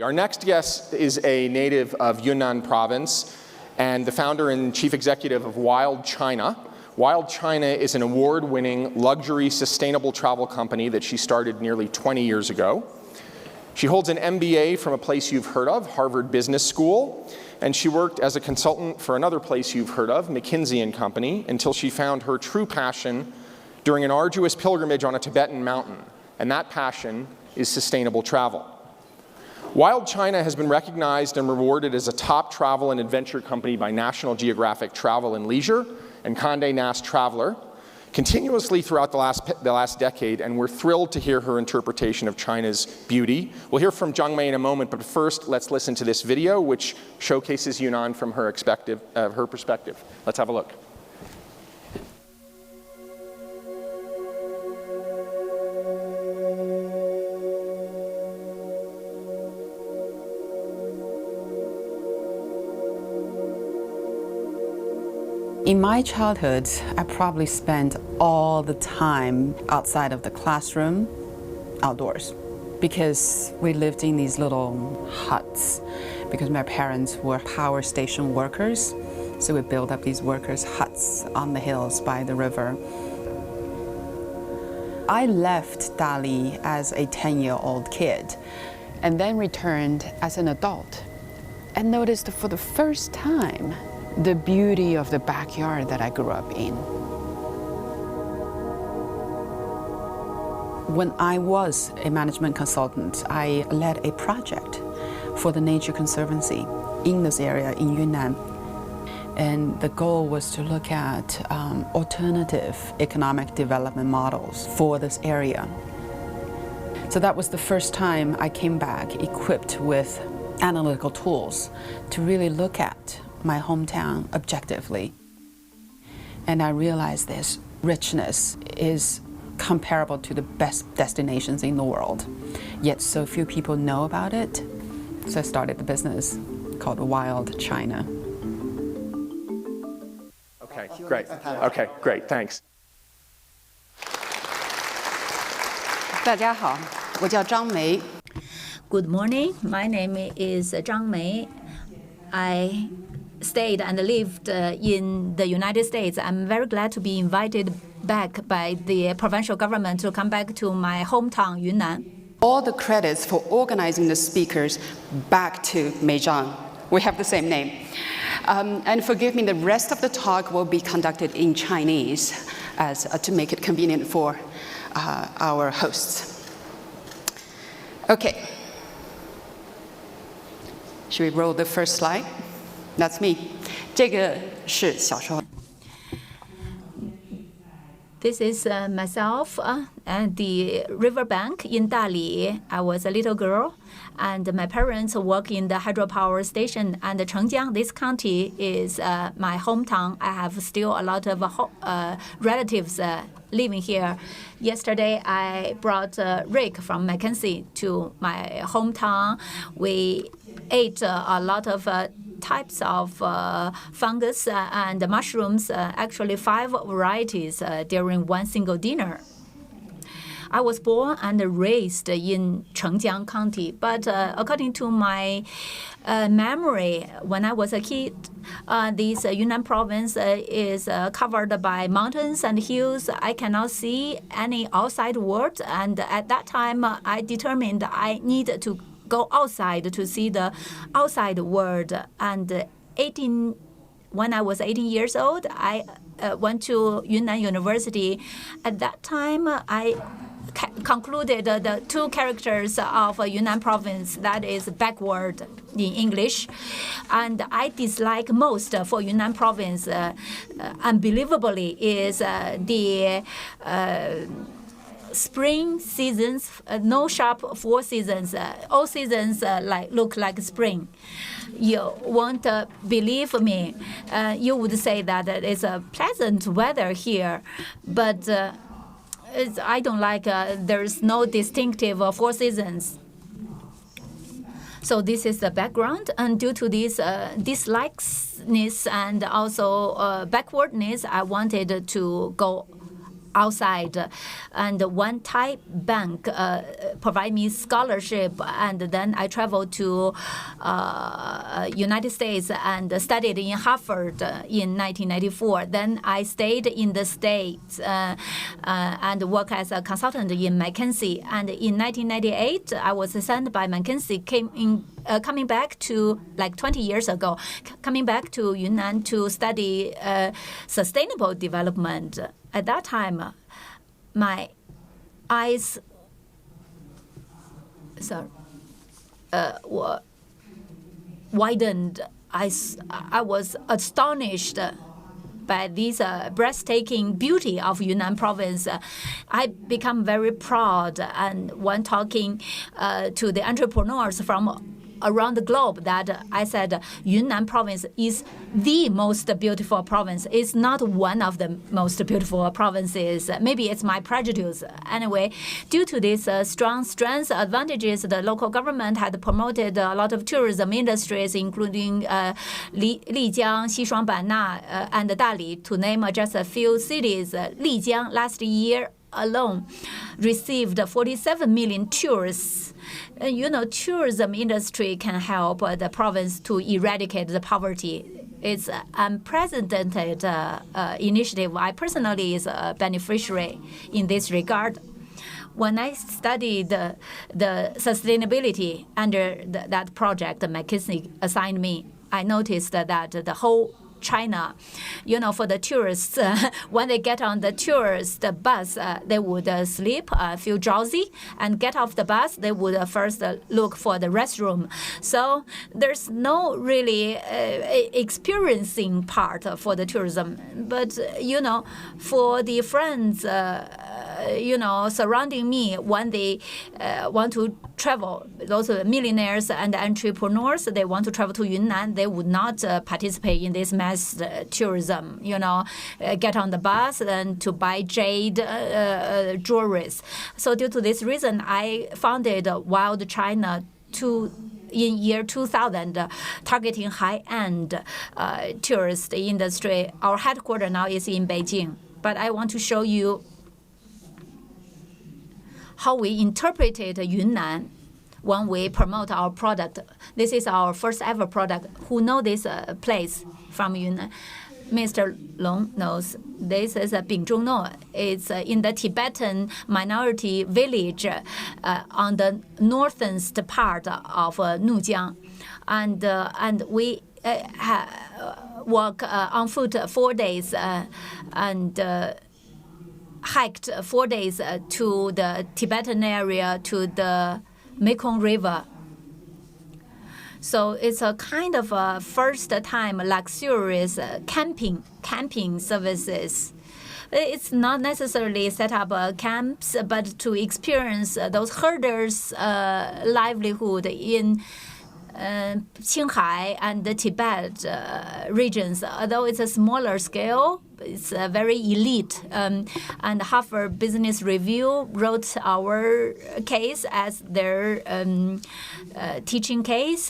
Our next guest is a native of Yunnan province and the founder and chief executive of WildChina. WildChina is an award-winning luxury sustainable travel company that she started nearly 20 years ago. She holds an MBA from a place you've heard of, Harvard Business School, and she worked as a consultant for another place you've heard of, McKinsey & Company, until she found her true passion during an arduous pilgrimage on a Tibetan mountain, and that passion is sustainable travel. WildChina has been recognized and rewarded as a top travel and adventure company by National Geographic Travel and Leisure and Condé Nast Traveler continuously throughout the last decade, and we're thrilled to hear her interpretation of China's beauty. We'll hear from Zhang Mei in a moment, but first let's listen to this video which showcases Yunnan from her perspective. Let's have a look. In my childhood, I probably spent all the time outside of the classroom, outdoors, because we lived in these little huts, because my parents were power station workers, so we built up these workers' huts on the hills by the river. I left Dali as a 10-year-old kid, and then returned as an adult, and noticed for the first time the beauty of the backyard that I grew up in. When I was a management consultant, I led a project for the Nature Conservancy in this area in Yunnan. And the goal was to look at alternative economic development models for this area. So that was the first time I came back equipped with analytical tools to really look at my hometown objectively. And I realized this richness is comparable to the best destinations in the world, yet so few people know about it. So I started the business called WildChina. Okay, great. Okay, great, thanks. 大家好，我叫张梅。 Good morning, my name is Zhang Mei. I stayed and lived in the United States. I'm very glad to be invited back by the provincial government to come back to my hometown, Yunnan. All the credits for organizing the speakers back to Mei Zhang. We have the same name. And forgive me, the rest of the talk will be conducted in Chinese as to make it convenient for our hosts. Okay. Should we roll the first slide? That's me. 这个是小时候。 This is myself at the riverbank in Dali. I was a little girl, and my parents work in the hydropower station. And Chengjiang, this county, is my hometown. I have still a lot of relatives living here. Yesterday, I brought Rick from McKinsey to my hometown. We ate a lot of types of fungus and mushrooms, actually 5 varieties during one single dinner. I was born and raised in Chengjiang County, but according to my memory, when I was a kid, this Yunnan province is covered by mountains and hills. I cannot see any outside world, and at that time, I determined I needed to go outside to see the outside world. And when I was 18 years old, I went to Yunnan University. At that time, I concluded the 2 characters of Yunnan province, that is backward in English. And I dislike most for Yunnan province, unbelievably, is the spring seasons, no sharp 4 seasons. All seasons look like spring. You won't believe me. You would say that it's a pleasant weather here, but I don't like. There's no distinctive 4 seasons. So this is the background, and due to this dislikes and also backwardness, I wanted to go outside, and one Thai bank provide me scholarship, and then I traveled to United States and studied in Harvard in 1994. Then I stayed in the States and worked as a consultant in McKinsey. And in 1998, I was sent by McKinsey, coming back to, like 20 years ago, coming back to Yunnan to study sustainable development. At that time, my eyes were widened. I was astonished by this breathtaking beauty of Yunnan province. I become very proud, and when talking to the entrepreneurs from around the globe, that I said Yunnan province is the most beautiful province. It's not one of the most beautiful provinces. Maybe it's my prejudice. Anyway, due to these strong strengths, advantages, the local government had promoted a lot of tourism industries, including Lijiang, Xishuangbanna, and Dali, to name just a few cities. Lijiang last year alone received 47 million tourists. Tourism industry can help the province to eradicate the poverty. It's an unprecedented initiative. I personally is a beneficiary in this regard. When I studied the sustainability under that project McKinsey assigned me, I noticed that the whole China, for the tourists, when they get on the tourist bus, they would sleep, feel drowsy, and get off the bus, they would first look for the restroom. So there's no really experiencing part for the tourism. But, for the friends, surrounding me, when they want to travel, those millionaires and entrepreneurs, they want to travel to Yunnan, they would not participate in this mass tourism, get on the bus and to buy jade jewelries. So due to this reason, I founded WildChina in year 2000, targeting high-end tourist industry. Our headquarters now is in Beijing. But I want to show you how we interpreted Yunnan when we promote our product. This is our first ever product. Who know this place from Yunnan? Mr. Long knows. This is Bingzhongno. It's in the Tibetan minority village on the northernmost part of Nujiang. And we walk on foot 4 days and hiked 4 days to the Tibetan area, to the Mekong River. So it's a kind of a first-time luxurious camping services. It's not necessarily set up camps, but to experience those herders' livelihood in Qinghai and the Tibet regions. Although it's a smaller scale, it's very elite. And Harvard Business Review wrote our case as their teaching case.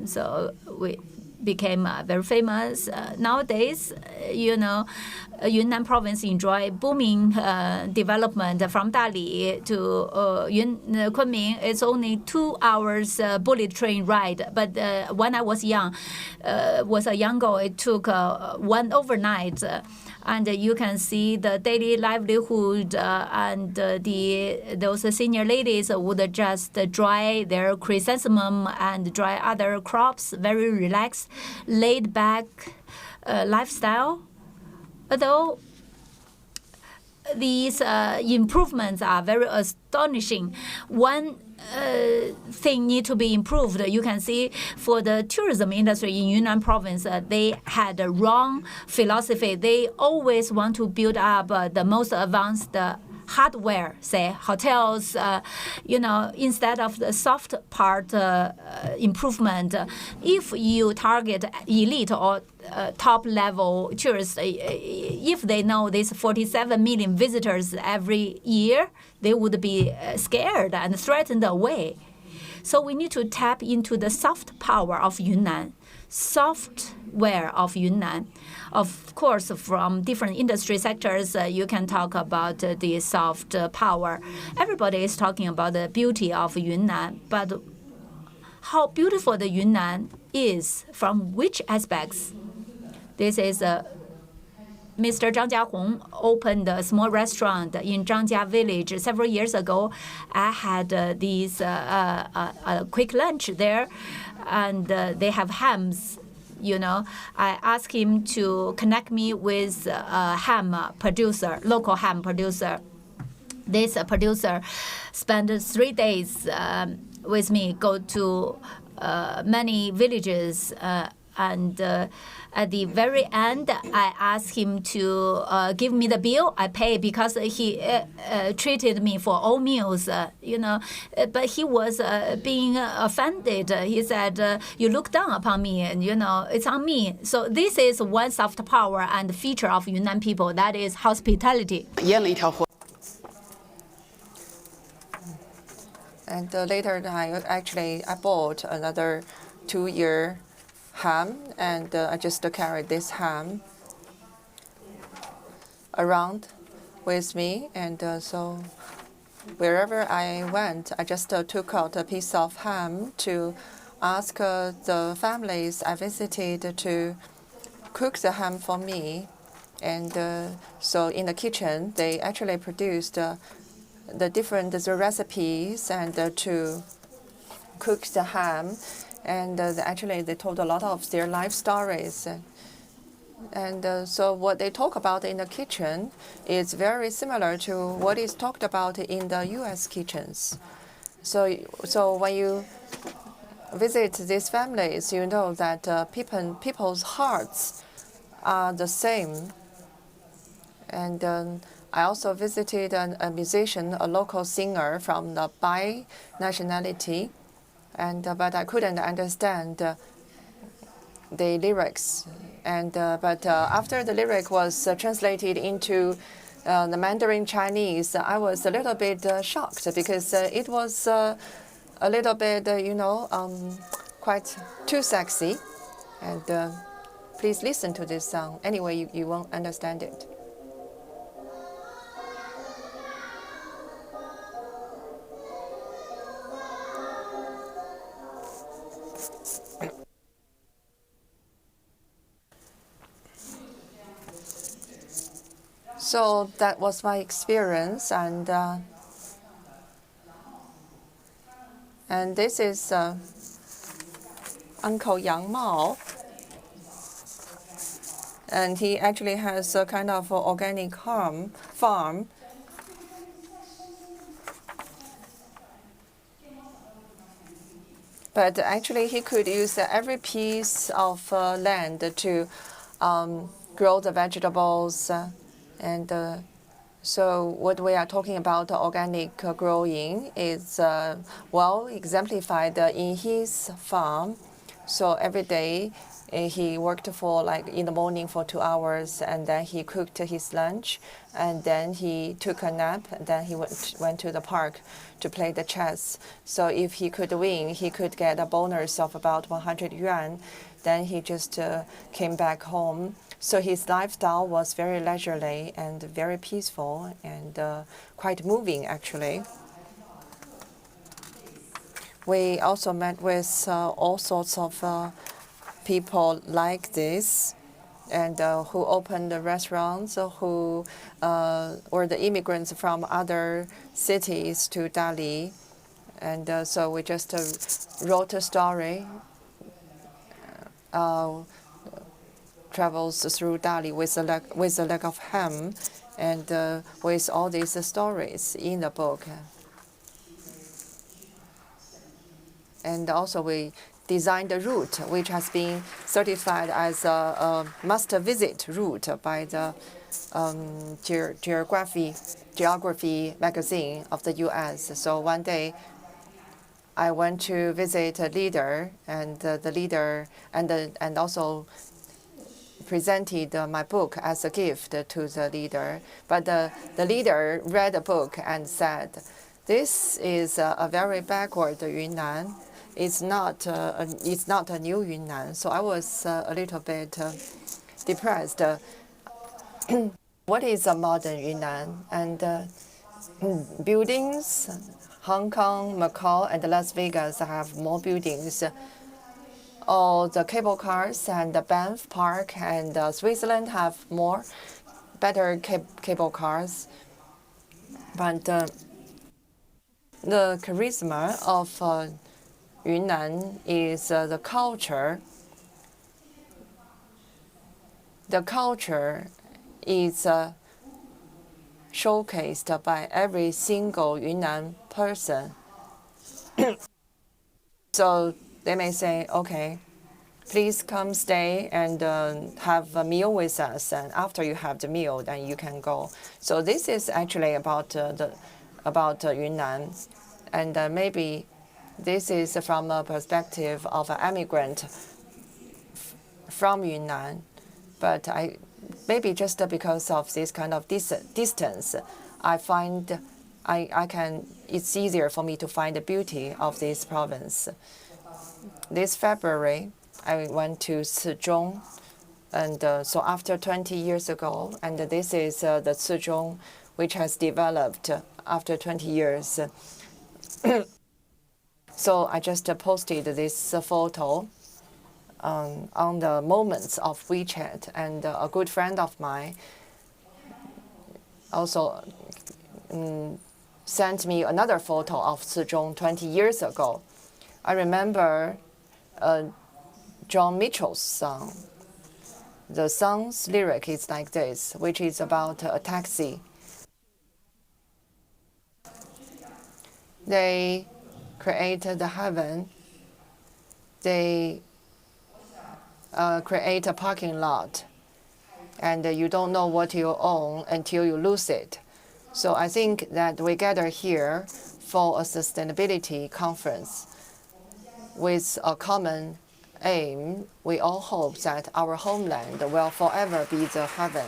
So we became very famous. Nowadays, Yunnan province enjoy booming development from Dali to Kunming. It's only 2 hours bullet train ride. But when I was young, was a young girl, it took one overnight. And you can see the daily livelihood, and those senior ladies would just dry their chrysanthemum and dry other crops. Very relaxed, laid back lifestyle. Although these improvements are very astonishing, one thing need to be improved. You can see for the tourism industry in Yunnan province, they had a wrong philosophy. They always want to build up the most advanced hardware, say hotels, instead of the soft part improvement. If you target elite or top level tourists, if they know these 47 million visitors every year, they would be scared and threatened away. So we need to tap into the soft power of Yunnan. Soft where of Yunnan. Of course, from different industry sectors, you can talk about the soft power. Everybody is talking about the beauty of Yunnan, but how beautiful the Yunnan is from which aspects? This is Mr. Zhang Jiahong opened a small restaurant in Zhangjia village several years ago. I had these quick lunch there, and they have hams. You know, I asked him to connect me with a ham producer, local ham producer. This producer spent 3 days with me, go to many villages, and at the very end, I asked him to give me the bill. I pay because he treated me for all meals, you know. But he was being offended. He said, "You look down upon me, and you know it's on me." So this is one soft power and feature of Yunnan people. That is hospitality. And later, I bought another 2-year ham, and I just carried this ham around with me. And so wherever I went, I just took out a piece of ham to ask the families I visited to cook the ham for me. And so in the kitchen, they actually produced the different recipes and to cook the ham. And actually, they told a lot of their life stories. And so what they talk about in the kitchen is very similar to what is talked about in the U.S. kitchens. So when you visit these families, you know that people's hearts are the same. And I also visited a musician, a local singer from the Bai nationality. But I couldn't understand the lyrics. But after the lyric was translated into the Mandarin Chinese, I was a little bit shocked because it was a little bit, quite too sexy. And please listen to this song. Anyway, you won't understand it. So that was my experience, and this is Uncle Yang Mao, and he actually has a kind of organic farm. But actually, he could use every piece of land to grow the vegetables. And so what we are talking about organic growing is well exemplified in his farm. So every day he worked for like in the morning for 2 hours, and then he cooked his lunch, and then he took a nap, and then he went to the park to play the chess. So if he could win, he could get a bonus of about 100 yuan. Then he just came back home. So his lifestyle was very leisurely and very peaceful and quite moving, actually. We also met with all sorts of people like this, and who opened the restaurants, who were the immigrants from other cities to Dali. And so we just wrote a story. Travels through Dali with a leg of ham, and with all these stories in the book. And also we designed a route which has been certified as a must-visit route by the Geography magazine of the U.S. So one day I went to visit a leader, and the leader and also presented my book as a gift to the leader. But the leader read the book and said, "This is a very backward Yunnan. it's not a new Yunnan. So I was a little bit depressed. What is a modern Yunnan? And buildings, Hong Kong, Macau, and Las Vegas have more buildings. All the cable cars and the Banff Park and Switzerland have better cable cars. But the charisma of Yunnan is the culture. The culture is showcased by every single Yunnan person. So they may say, okay, please come stay and have a meal with us. And after you have the meal, then you can go. So this is actually about Yunnan. And maybe this is from a perspective of an immigrant from Yunnan. But maybe just because of this kind of distance, I find it's easier for me to find the beauty of this province. This February, I went to Sizhong, and so after 20 years ago, and this is the Sizhong, which has developed after 20 years. So I just posted this photo on the moments of WeChat, and a good friend of mine also sent me another photo of Sizhong 20 years ago. I remember John Mitchell's song. The song's lyric is like this, which is about a taxi. They created the heaven. They create a parking lot, and you don't know what you own until you lose it. So I think that we gather here for a sustainability conference with a common aim. We all hope that our homeland will forever be the heaven.